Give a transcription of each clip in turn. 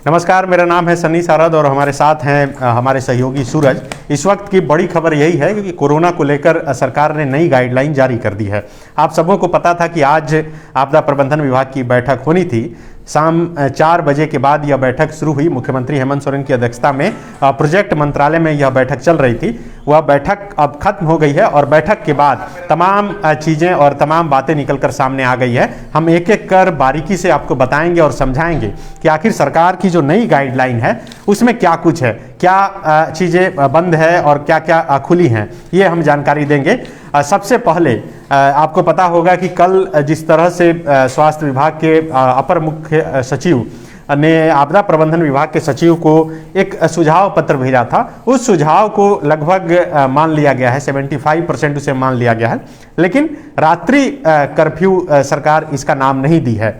नमस्कार, मेरा नाम है सनी सारद और हमारे साथ हैं हमारे सहयोगी सूरज। इस वक्त की बड़ी खबर यही है कि कोरोना को लेकर सरकार ने नई गाइडलाइन जारी कर दी है। आप सबों को पता था कि आज आपदा प्रबंधन विभाग की बैठक होनी थी। शाम 4 बजे के बाद यह बैठक शुरू हुई। मुख्यमंत्री हेमंत सोरेन की अध्यक्षता में प्रोजेक्ट मंत्रालय में यह बैठक चल रही थी। वह बैठक अब खत्म हो गई है और बैठक के बाद तमाम चीज़ें और तमाम बातें निकलकर सामने आ गई है। हम एक एक कर बारीकी से आपको बताएंगे और समझाएंगे कि आखिर सरकार की जो नई गाइडलाइन है उसमें क्या कुछ है, क्या चीज़ें बंद है और क्या क्या खुली हैं, ये हम जानकारी देंगे। सबसे पहले आपको पता होगा कि कल जिस तरह से स्वास्थ्य विभाग के अपर मुख्य सचिव ने आपदा प्रबंधन विभाग के सचिव को एक सुझाव पत्र भेजा था, उस सुझाव को लगभग मान लिया गया है, 75% उसे मान लिया गया है। लेकिन रात्रि कर्फ्यू सरकार इसका नाम नहीं दी है।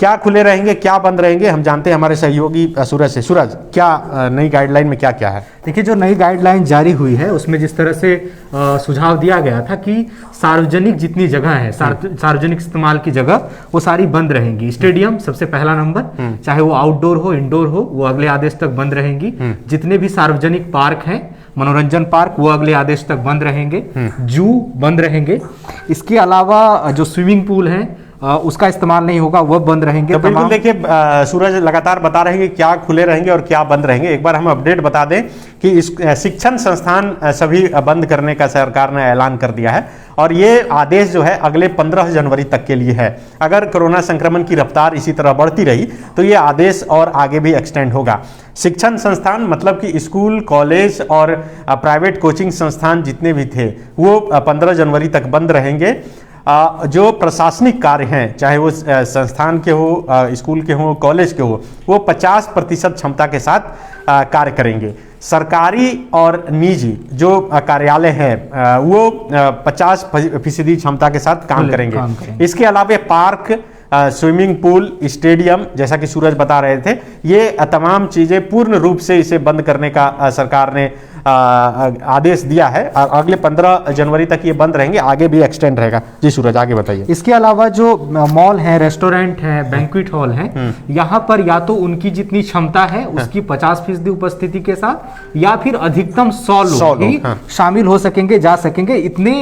क्या खुले रहेंगे, क्या बंद रहेंगे, हम जानते हैं हमारे सहयोगी सूरज से। सूरज, क्या नई गाइडलाइन में क्या क्या है? देखिए, जो नई गाइडलाइन जारी हुई है उसमें जिस तरह से सुझाव दिया गया था कि सार्वजनिक जितनी जगह है, सार्वजनिक इस्तेमाल की जगह वो सारी बंद रहेंगी। स्टेडियम सबसे पहला नंबर, चाहे वो आउटडोर हो इंडोर हो, वो अगले आदेश तक बंद रहेंगी। जितने भी सार्वजनिक पार्क हैं, मनोरंजन पार्क, वो अगले आदेश तक बंद रहेंगे। जू बंद रहेंगे। इसके अलावा जो स्विमिंग पूल हैं उसका इस्तेमाल नहीं होगा, वह बंद रहेंगे। तो बिल्कुल देखिए, सूरज लगातार बता रहे हैं कि क्या खुले रहेंगे और क्या बंद रहेंगे। एक बार हम अपडेट बता दें कि इस शिक्षण संस्थान सभी बंद करने का सरकार ने ऐलान कर दिया है और ये आदेश जो है अगले 15 जनवरी तक के लिए है। अगर कोरोना संक्रमण की रफ्तार इसी तरह बढ़ती रही तो ये आदेश और आगे भी एक्सटेंड होगा। शिक्षण संस्थान मतलब कि स्कूल, कॉलेज और प्राइवेट कोचिंग संस्थान जितने भी थे वो 15 जनवरी तक बंद रहेंगे। जो प्रशासनिक कार्य हैं, चाहे वो संस्थान के हो, स्कूल के हो, कॉलेज के हो, वो 50% क्षमता के साथ कार्य करेंगे। सरकारी और निजी जो कार्यालय हैं वो 50% क्षमता के साथ काम करेंगे। इसके अलावा पार्क, स्विमिंग पूल, स्टेडियम, जैसा कि सूरज बता रहे थे, ये तमाम चीज़ें पूर्ण रूप से इसे बंद करने का सरकार ने आदेश दिया है। अगले 15 जनवरी तक ये बंद रहेंगे, आगे भी एक्सटेंड रहेगा। जी सूरज, आगे बताइए। इसके अलावा जो मॉल है, रेस्टोरेंट है, बैंक्वेट हॉल है, यहाँ पर या तो उनकी जितनी क्षमता है उसकी 50% उपस्थिति के साथ या फिर अधिकतम 100 लोग ही शामिल हो सकेंगे, जा सकेंगे, इतने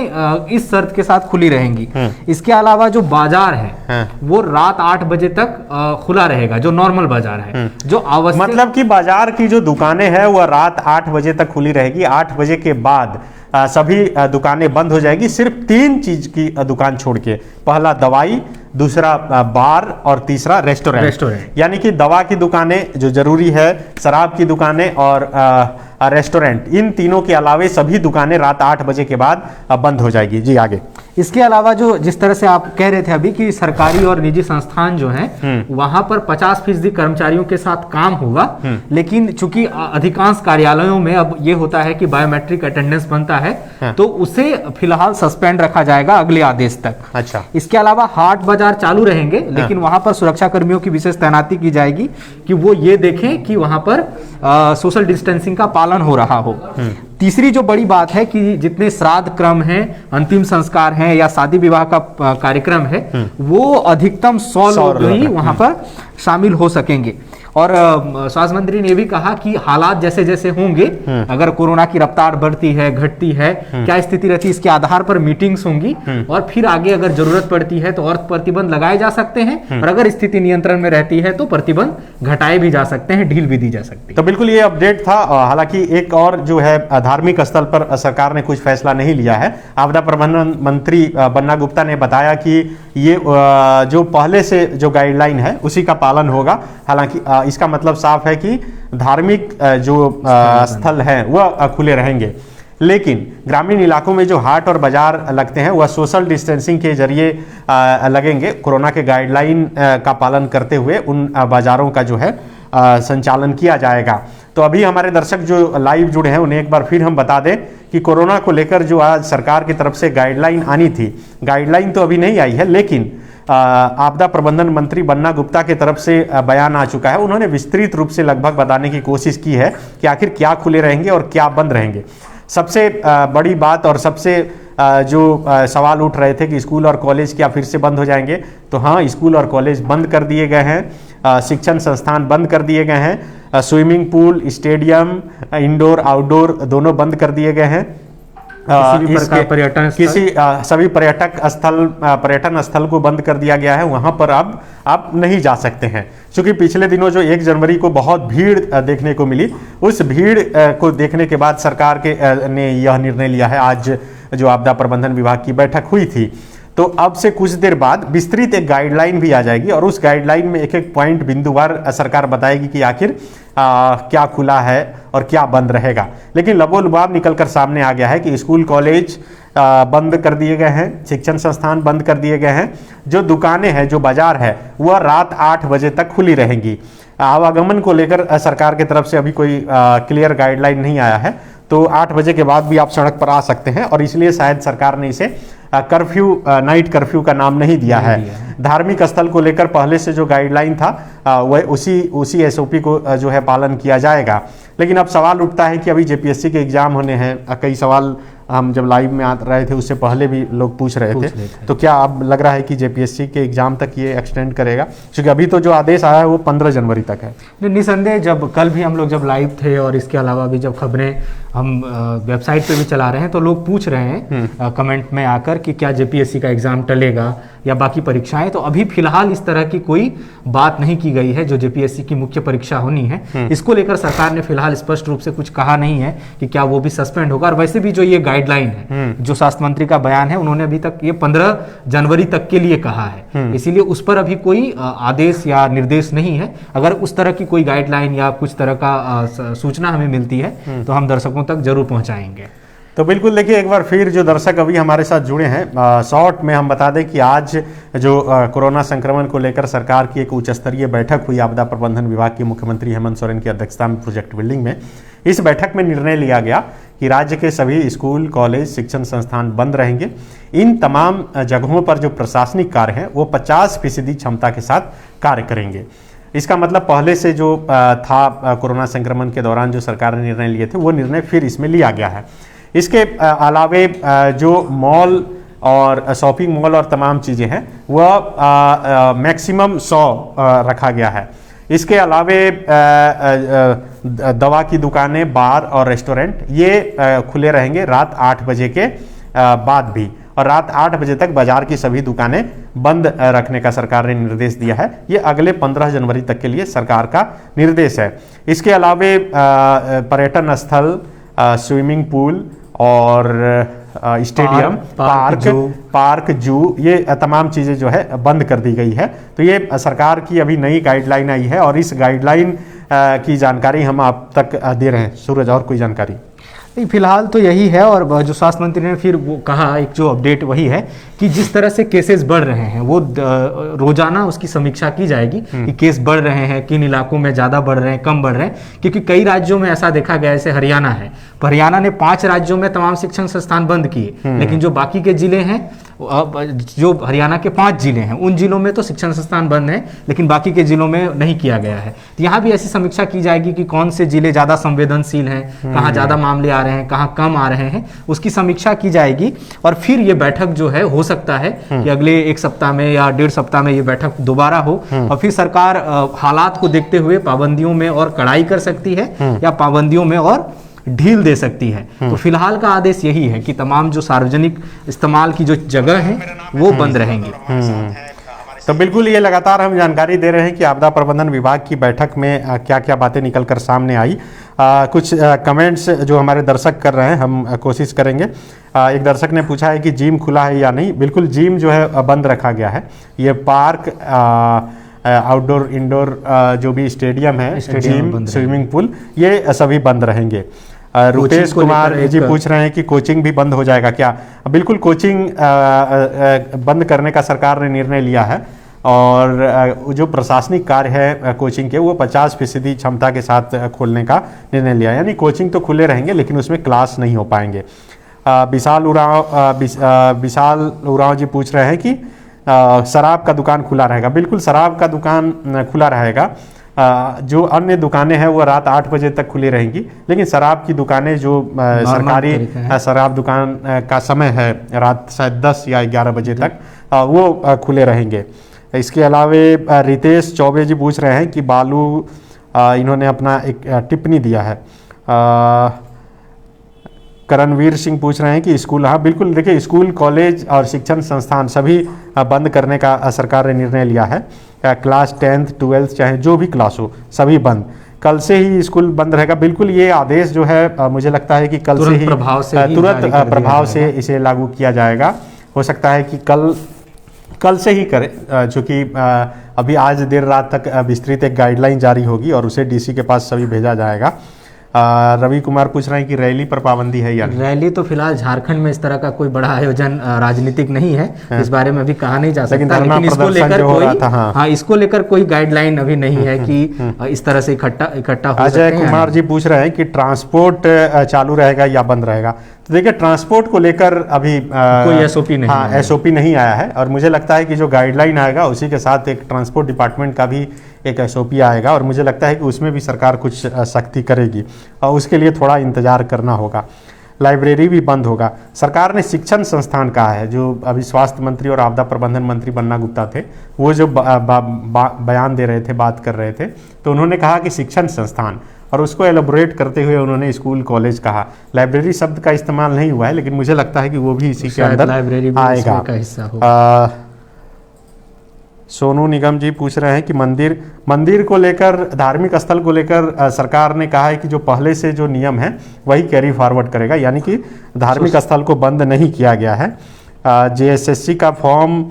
इस शर्त के साथ खुली रहेंगी। इसके अलावा जो बाजार है वो रात 8 बजे तक खुला रहेगा, जो नॉर्मल बाजार है। जो आवश्यक मतलब कि बाजार की जो दुकानें हैं वह रात 8 बजे तक खुली रहेगी। 8 बजे के बाद सभी दुकानें बंद हो जाएगी, सिर्फ 3 चीज की दुकान छोड़ के। पहला दवाई, दूसरा बार और तीसरा रेस्टोरेंट। यानी कि दवा की दुकानें जो जरूरी है, शराब की दुकानें और रेस्टोरेंट, इन तीनों के अलावे सभी दुकानें रात 8 बजे के बाद बंद हो जाएगी। जी आगे। इसके अलावा जो जिस तरह से आप कह रहे थे अभी कि सरकारी और निजी संस्थान जो हैं वहां पर 50% कर्मचारियों के साथ काम होगा, लेकिन चूंकि अधिकांश कार्यालयों में अब ये होता है कि बायोमेट्रिक अटेंडेंस बनता है, तो उसे फिलहाल सस्पेंड रखा जाएगा अगले आदेश तक। अच्छा। इसके अलावा हाट बाजार चालू रहेंगे, लेकिन वहां पर सुरक्षा कर्मियों की विशेष तैनाती की जाएगी कि वो ये देखें कि वहां पर सोशल डिस्टेंसिंग का पालन हो रहा हो। तीसरी जो बड़ी बात है कि जितने श्राद्ध क्रम हैं, अंतिम संस्कार हैं या शादी विवाह का कार्यक्रम है, वो अधिकतम 100 लोग ही वहां पर शामिल हो सकेंगे। और स्वास्थ्य मंत्री ने भी कहा कि हालात जैसे जैसे होंगे, अगर कोरोना की रफ्तार बढ़ती है, घटती है, क्या स्थिति रहती है, इसके आधार पर मीटिंग्स होंगी और फिर आगे अगर जरूरत पड़ती है तो और प्रतिबंध लगाए जा सकते हैं, और अगर स्थिति नियंत्रण में रहती है तो प्रतिबंध घटाए भी जा सकते हैं, ढील भी दी जा सकती है। तो बिल्कुल ये अपडेट था। हालांकि एक और जो है धार्मिक स्थल पर सरकार ने कुछ फैसला नहीं लिया है। आपदा प्रबंधन मंत्री बन्ना गुप्ता ने बताया कि ये जो पहले से जो गाइडलाइन है उसी का पालन होगा। हालांकि इसका मतलब साफ है कि धार्मिक जो स्थल हैं वह खुले रहेंगे, लेकिन ग्रामीण इलाकों में जो हाट और बाजार लगते हैं वह सोशल डिस्टेंसिंग के जरिए लगेंगे। कोरोना के गाइडलाइन का पालन करते हुए उन बाजारों का जो है संचालन किया जाएगा। तो अभी हमारे दर्शक जो लाइव जुड़े हैं उन्हें एक बार फिर हम बता दें कि कोरोना को लेकर जो आज सरकार की तरफ से गाइडलाइन आनी थी, गाइडलाइन तो अभी नहीं आई है, लेकिन आपदा प्रबंधन मंत्री बन्ना गुप्ता की तरफ से बयान आ चुका है। उन्होंने विस्तृत रूप से लगभग बताने की कोशिश की है कि आखिर क्या खुले रहेंगे और क्या बंद रहेंगे। सबसे बड़ी बात और सबसे जो सवाल उठ रहे थे कि स्कूल और कॉलेज क्या फिर से बंद हो जाएंगे, तो हाँ, स्कूल और कॉलेज बंद कर दिए गए हैं। शिक्षण संस्थान बंद कर दिए गए हैं। Swimming pool, stadium, indoor outdoor दोनों बंद कर दिए गए हैं। सभी पर्यटन स्थल को बंद कर दिया गया है। वहां पर अब आप नहीं जा सकते हैं, क्योंकि पिछले दिनों जो 1 जनवरी को बहुत भीड़ देखने को मिली, उस भीड़ को देखने के बाद सरकार ने यह निर्णय लिया है। आज जो आपदा प्रबंधन विभाग की बैठक हुई थी, तो अब से कुछ देर बाद विस्तृत एक गाइडलाइन भी आ जाएगी और उस गाइडलाइन में एक एक पॉइंट बिंदुवार सरकार बताएगी कि आखिर क्या खुला है और क्या बंद रहेगा। लेकिन लबोलुबाब निकलकर सामने आ गया है कि स्कूल कॉलेज बंद कर दिए गए हैं, शिक्षण संस्थान बंद कर दिए गए हैं। जो दुकानें हैं, जो बाजार है, वह रात 8 बजे तक खुली रहेंगी। आवागमन को लेकर सरकार की तरफ से अभी कोई क्लियर गाइडलाइन नहीं आया है, तो 8 बजे के बाद भी आप सड़क पर आ सकते हैं और इसलिए शायद सरकार ने इसे कर्फ्यू, नाइट कर्फ्यू का नाम नहीं दिया है। धार्मिक स्थल को लेकर पहले से जो गाइडलाइन था वह उसी एसओपी को जो है पालन किया जाएगा। लेकिन अब सवाल उठता है कि अभी जेपीएससी के एग्जाम होने हैं। कई सवाल हम जब लाइव में आ रहे थे उससे पहले भी लोग पूछ रहे थे, तो क्या अब लग रहा है कि जेपीएससी के एग्जाम तक ये एक्सटेंड करेगा? क्योंकि अभी तो जो आदेश आया है वो 15 जनवरी तक है। निसंदेह जब कल भी हम लोग जब लाइव थे और इसके अलावा भी जब खबरें हम वेबसाइट पे भी चला रहे हैं, तो लोग पूछ रहे हैं कमेंट में आकर कि क्या जेपीएससी का एग्जाम टलेगा या बाकी परीक्षाएं। तो अभी फिलहाल इस तरह की कोई बात नहीं की गई है। जो जेपीएससी की मुख्य परीक्षा होनी है, इसको लेकर सरकार ने फिलहाल स्पष्ट रूप से कुछ कहा नहीं है कि क्या वो भी सस्पेंड होगा। और वैसे भी जो ये गाइडलाइन है, जो स्वास्थ्य मंत्री का बयान है, उन्होंने अभी तक ये 15 जनवरी तक के लिए कहा है, इसीलिए उस पर अभी कोई आदेश या निर्देश नहीं है। अगर उस तरह की कोई गाइडलाइन या कुछ तरह का सूचना हमें मिलती है तो हम दर्शकों तक जरूर पहुंचाएंगे। तो बिल्कुल देखिए, एक बार फिर जो दर्शक अभी हमारे साथ जुड़े हैं, शॉर्ट में हम बता दें कि आज जो कोरोना संक्रमण को लेकर सरकार की एक उच्च स्तरीय बैठक हुई आपदा प्रबंधन विभाग के मुख्यमंत्री हेमंत सोरेन की अध्यक्षता में प्रोजेक्ट बिल्डिंग में। इस बैठक में निर्णय लिया गया कि राज्य के सभी स्कूल, कॉलेज, शिक्षण संस्थान बंद रहेंगे। इन तमाम जगहों पर जो प्रशासनिक कार्य हैं वो 50% क्षमता के साथ कार्य करेंगे। इसका मतलब पहले से जो था कोरोना संक्रमण के दौरान जो सरकार ने निर्णय लिए थे, वो निर्णय फिर इसमें लिया गया है। इसके अलावे जो मॉल और शॉपिंग मॉल और तमाम चीज़ें हैं वह मैक्सिमम 100 रखा गया है। इसके अलावे दवा की दुकानें, बार और रेस्टोरेंट ये खुले रहेंगे रात 8 बजे के बाद भी, और रात 8 बजे तक बाजार की सभी दुकानें बंद रखने का सरकार ने निर्देश दिया है। ये अगले 15 जनवरी तक के लिए सरकार का निर्देश है। इसके अलावे पर्यटन स्थल, स्विमिंग पूल और स्टेडियम, पार्क, जू, ये तमाम चीज़ें जो है बंद कर दी गई है। तो ये सरकार की अभी नई गाइडलाइन आई है और इस गाइडलाइन की जानकारी हम आप तक दे रहे हैं। सूरज, और कोई जानकारी? नहीं, फिलहाल तो यही है। और जो स्वास्थ्य मंत्री ने फिर वो कहा, एक जो अपडेट वही है कि जिस तरह से केसेस बढ़ रहे हैं वो रोजाना उसकी समीक्षा की जाएगी कि केस बढ़ रहे हैं, किन इलाकों में ज़्यादा बढ़ रहे हैं, कम बढ़ रहे हैं। क्योंकि कई राज्यों में ऐसा देखा गया, जैसे हरियाणा है, हरियाणा ने 5 राज्यों में तमाम शिक्षण संस्थान बंद किए, लेकिन जो बाकी के जिले हैं, जो हरियाणा के 5 जिले हैं, उन जिलों में तो शिक्षण संस्थान बंद हैं, लेकिन बाकी के जिलों में नहीं किया गया है। तो यहाँ भी ऐसी समीक्षा की जाएगी कि कौन से जिले ज़्यादा संवेदनशील हैं, कहाँ ज़्यादा मामले आ रहे हैं, कहाँ कम आ रहे हैं, उसकी समीक्षा की जाएगी। और फिर ये बैठक जो है, हो सकता है कि अगले 1 सप्ताह में या 1.5 सप्ताह में ये बैठक दोबारा हो और फिर सरकार हालात को देखते हुए पाबंदियों में और कड़ाई कर सकती है या पाबंदियों में और ढील दे सकती है। तो फिलहाल का आदेश यही है कि तमाम जो सार्वजनिक इस्तेमाल की जो जगह है वो बंद रहेंगी। तो बिल्कुल ये लगातार हम जानकारी दे रहे हैं कि आपदा प्रबंधन विभाग की बैठक में क्या क्या बातें निकल कर सामने आई। कुछ कमेंट्स जो हमारे दर्शक कर रहे हैं, हम कोशिश करेंगे। एक दर्शक ने पूछा है कि जिम खुला है या नहीं। बिल्कुल, जिम जो है बंद रखा गया है। ये पार्क, आउटडोर, इंडोर जो भी स्टेडियम है, जिम, स्विमिंग पूल, ये सभी बंद रहेंगे। रुपेश कुमार जी पूछ रहे हैं कि कोचिंग भी बंद हो जाएगा क्या? बिल्कुल, कोचिंग बंद करने का सरकार ने निर्णय लिया है और जो प्रशासनिक कार्य है कोचिंग के, वो 50% क्षमता के साथ खोलने का निर्णय लिया। यानी कोचिंग तो खुले रहेंगे लेकिन उसमें क्लास नहीं हो पाएंगे। विशाल उरांव जी पूछ रहे हैं कि शराब का दुकान खुला रहेगा। बिल्कुल, शराब का दुकान खुला रहेगा। जो अन्य दुकानें हैं वो रात 8 बजे तक खुली रहेंगी, लेकिन शराब की दुकानें जो सरकारी शराब दुकान का समय है रात शायद 10 या 11 बजे तक, वो खुले रहेंगे। इसके अलावे रितेश चौबे जी पूछ रहे हैं कि बालू इन्होंने अपना एक टिप्पणी दिया है। करणवीर सिंह पूछ रहे हैं कि स्कूल, हाँ बिल्कुल, देखिए स्कूल, कॉलेज और शिक्षण संस्थान सभी बंद करने का सरकार ने निर्णय लिया है। क्लास 10th 12th चाहे जो भी क्लास हो सभी बंद। कल से ही स्कूल बंद रहेगा। बिल्कुल, ये आदेश जो है मुझे लगता है कि कल से ही तुरंत प्रभाव से इसे लागू किया जाएगा। हो सकता है कि कल से ही करें, चूँकि अभी आज देर रात तक विस्तृत एक गाइडलाइन जारी होगी और उसे डीसी के पास सभी भेजा जाएगा। रवि कुमार पूछ रहे हैं कि रैली पर पाबंदी है या नहीं? रैली तो फिलहाल झारखंड में इस तरह का कोई बड़ा आयोजन राजनीतिक नहीं है, इस बारे में अभी कहा नहीं जा सकता, लेकिन इसको लेकर कोई इसको लेकर कोई गाइडलाइन अभी नहीं है कि इस तरह से इकट्ठा हो। अजय कुमार जी पूछ रहे हैं कि ट्रांसपोर्ट चालू रहेगा या बंद रहेगा। तो देखिए, ट्रांसपोर्ट को लेकर अभी कोई एसओपी नहीं, एसओपी नहीं आया है और मुझे लगता है कि जो गाइडलाइन आएगा उसी के साथ एक ट्रांसपोर्ट डिपार्टमेंट का भी एक एसओपी आएगा और मुझे लगता है कि उसमें भी सरकार कुछ सख्ती करेगी और उसके लिए थोड़ा इंतजार करना होगा। लाइब्रेरी भी बंद होगा। सरकार ने शिक्षण संस्थान कहा है। जो अभी स्वास्थ्य मंत्री और आपदा प्रबंधन मंत्री बन्ना गुप्ता थे, वो जो बयान दे रहे थे, बात कर रहे थे, तो उन्होंने कहा कि शिक्षण संस्थान, और उसको एलोबोरेट करते हुए उन्होंने स्कूल कॉलेज कहा। लाइब्रेरी शब्द का इस्तेमाल नहीं हुआ है, लेकिन मुझे लगता है कि वो भी इसी के अंदर आएगा। सोनू निगम जी पूछ रहे हैं कि मंदिर को लेकर, धार्मिक स्थल को लेकर सरकार ने कहा है कि जो पहले से जो नियम है वही कैरी फॉरवर्ड करेगा, यानी कि धार्मिक स्थल को बंद नहीं किया गया है। जेएसएससी का फॉर्म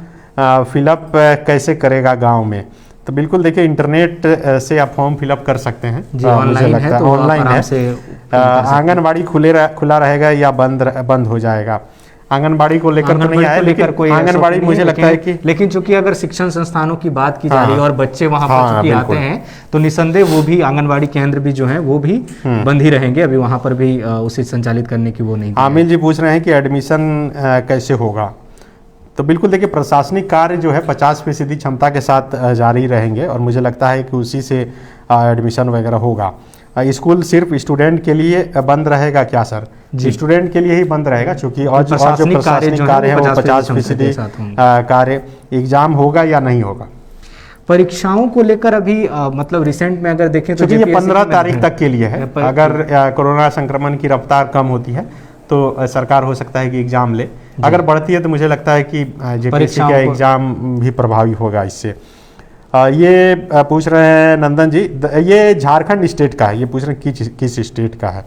फिलअप कैसे करेगा गांव में? तो बिल्कुल देखिए, इंटरनेट से आप फॉर्म फिलअप कर सकते हैं, मुझे लगता है ऑनलाइन है। आंगनबाड़ी खुला रहेगा या बंद हो जाएगा? आंगनबाड़ी को लेकर तो नहीं आया, लेकिन कोई आंगनबाड़ी मुझे लगता है कि, लेकिन चूंकि अगर शिक्षण संस्थानों की बात की जा रही है और बच्चे वहां पर चूंकि आते हैं, तो निसंदेह वो भी आंगनबाड़ी केंद्र भी जो है वो भी बंद ही रहेंगे। अभी वहां पर भी उसे संचालित करने की वो नहीं। आमिर जी पूछ रहे हैं कि एडमिशन कैसे होगा? तो बिल्कुल देखिए, प्रशासनिक कार्य जो है 50% क्षमता के साथ जारी रहेंगे और मुझे लगता है कि उसी से एडमिशन वगैरह होगा। स्कूल सिर्फ स्टूडेंट के लिए बंद रहेगा क्या सर? स्टूडेंट के लिए ही बंद रहेगा, क्योंकि और जो प्रशासनिक कार्य है वो 50% कार्य। एग्जाम होगा या नहीं होगा? परीक्षाओं को लेकर अभी मतलब रिसेंट में अगर देखें तो ये 15 तारीख तक के लिए है। अगर कोरोना संक्रमण की रफ्तार कम होती है तो सरकार हो सकता है कि एग्जाम ले। अगर बढ़ती है तो मुझे लगता है कि जेपीएससी का एग्जाम भी प्रभावी होगा इससे। ये पूछ रहे हैं नंदन जी, ये झारखंड स्टेट का है, ये पूछ रहे हैं किस स्टेट का है।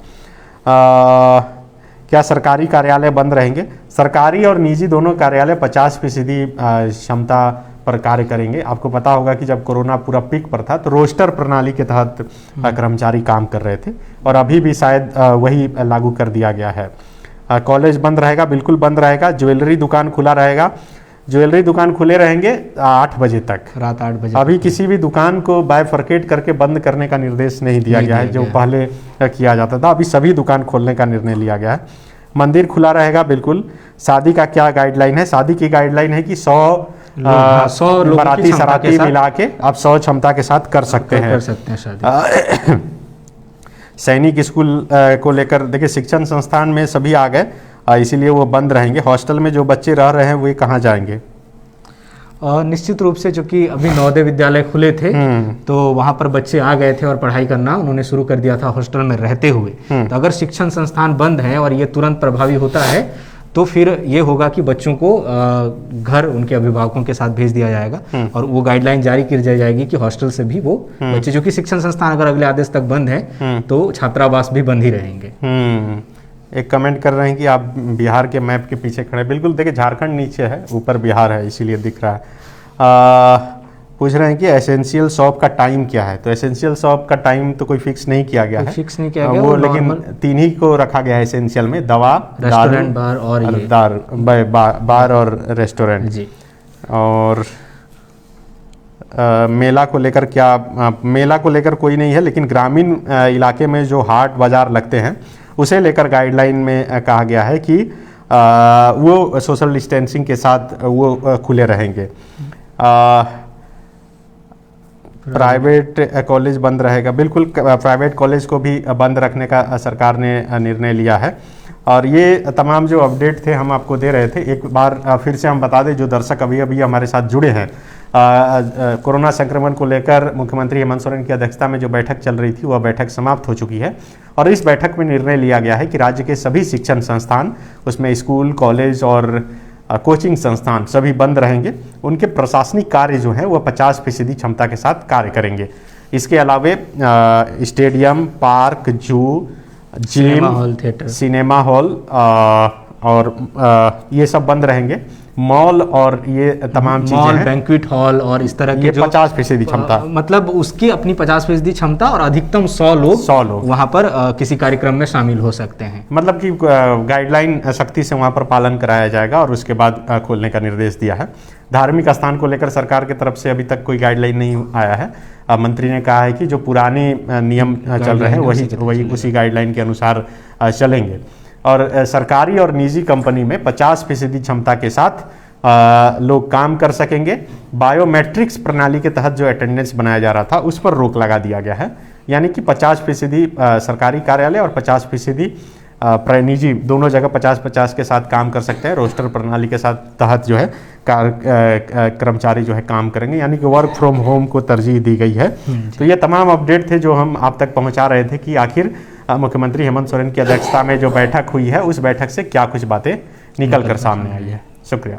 क्या सरकारी कार्यालय बंद रहेंगे? सरकारी और निजी दोनों कार्यालय 50% क्षमता पर कार्य करेंगे। आपको पता होगा कि जब कोरोना पूरा पीक पर था तो रोस्टर प्रणाली के तहत कर्मचारी काम कर रहे थे और अभी भी शायद वही लागू कर दिया गया है। कॉलेज बंद रहेगा? बिल्कुल बंद रहेगा। ज्वेलरी दुकान खुला रहेगा। ज्वेलरी दुकान खुले रहेंगे 8 बजे तक, रात 8 बजे। अभी किसी भी दुकान को बायफर्केट करके बंद करने का निर्देश नहीं दिया गया है, जो पहले किया जाता था। अभी सभी दुकान खोलने का निर्णय लिया गया है। मंदिर खुला रहेगा बिल्कुल। शादी का क्या गाइडलाइन है? शादी की गाइडलाइन है कि 100 बाराती सराती मिला के आप 100 क्षमता के साथ कर सकते हैं शादी। सैनिक स्कूल को लेकर देखिए, शिक्षण संस्थान में सभी आ गए, इसीलिए वो बंद रहेंगे। हॉस्टल में जो बच्चे रह रहे हैं वो कहाँ जाएंगे? निश्चित रूप से, चूंकि अभी नवोदय विद्यालय खुले थे तो वहां पर बच्चे आ गए थे और पढ़ाई करना उन्होंने शुरू कर दिया था हॉस्टल में रहते हुए। तो अगर शिक्षण संस्थान बंद है और ये तुरंत प्रभावी होता है तो फिर ये होगा कि बच्चों को घर उनके अभिभावकों के साथ भेज दिया जाएगा और वो गाइडलाइन जारी की जाएगी कि हॉस्टल से भी वो बच्चे, जो कि शिक्षण संस्थान अगर अगले आदेश तक बंद है तो छात्रावास भी बंद ही रहेंगे। एक कमेंट कर रहे हैं कि आप बिहार के मैप के पीछे खड़े। बिल्कुल देखिए, झारखंड नीचे है, ऊपर बिहार है, इसीलिए दिख रहा है। पूछ रहे हैं कि एसेंशियल शॉप का टाइम क्या है? तो एसेंशियल शॉप का टाइम तो कोई फिक्स नहीं किया गया है, फिक्स नहीं किया गया वो, लेकिन 3 ही को रखा गया है एसेंशियल में, दवा, रेस्टोरेंट, बार और बार और रेस्टोरेंट जी। और मेला को लेकर क्या? मेला को लेकर कोई नहीं है, लेकिन ग्रामीण इलाके में जो हाट बाजार लगते हैं उसे लेकर गाइडलाइन में कहा गया है कि वो सोशल डिस्टेंसिंग के साथ वो खुले रहेंगे। प्राइवेट कॉलेज बंद रहेगा? बिल्कुल, प्राइवेट कॉलेज को भी बंद रखने का सरकार ने निर्णय लिया है। और ये तमाम जो अपडेट थे हम आपको दे रहे थे। एक बार फिर से हम बता दें, जो दर्शक अभी अभी हमारे साथ जुड़े हैं, कोरोना संक्रमण को लेकर मुख्यमंत्री हेमंत सोरेन की अध्यक्षता में जो बैठक चल रही थी वह बैठक समाप्त हो चुकी है और इस बैठक में निर्णय लिया गया है कि राज्य के सभी शिक्षण संस्थान, उसमें स्कूल, कॉलेज और कोचिंग संस्थान सभी बंद रहेंगे। उनके प्रशासनिक कार्य जो है वह 50% क्षमता के साथ कार्य करेंगे। इसके अलावे स्टेडियम, पार्क, जू, जिम, सिनेमा हॉल और ये सब बंद रहेंगे। मॉल और ये तमाम चीजें मॉल, बैंक्वेट हॉल और इस तरह के जो 50% क्षमता, मतलब उसकी अपनी 50% क्षमता और अधिकतम 100 लोग वहां पर किसी कार्यक्रम में शामिल हो सकते हैं। मतलब कि गाइडलाइन सख्ती से वहां पर पालन कराया जाएगा और उसके बाद खोलने का निर्देश दिया है। धार्मिक स्थान को लेकर सरकार की तरफ से अभी तक कोई गाइडलाइन नहीं आया है। मंत्री ने कहा है कि जो पुराने नियम चल रहे हैं वही उसी गाइडलाइन के अनुसार चलेंगे और सरकारी और निजी कंपनी में 50% क्षमता के साथ लोग काम कर सकेंगे। बायोमेट्रिक्स प्रणाली के तहत जो अटेंडेंस बनाया जा रहा था उस पर रोक लगा दिया गया है, यानी कि 50% सरकारी कार्यालय और 50% निजी, दोनों जगह 50-50 के साथ काम कर सकते हैं। रोस्टर प्रणाली के साथ तहत जो है कर्मचारी जो है काम करेंगे, यानी कि वर्क फ्रॉम होम को तरजीह दी गई है। तो ये तमाम अपडेट थे जो हम आप तक पहुंचा रहे थे कि आखिर मुख्यमंत्री हेमंत सोरेन की अध्यक्षता में जो बैठक हुई है उस बैठक से क्या कुछ बातें निकल कर सामने आई है। शुक्रिया।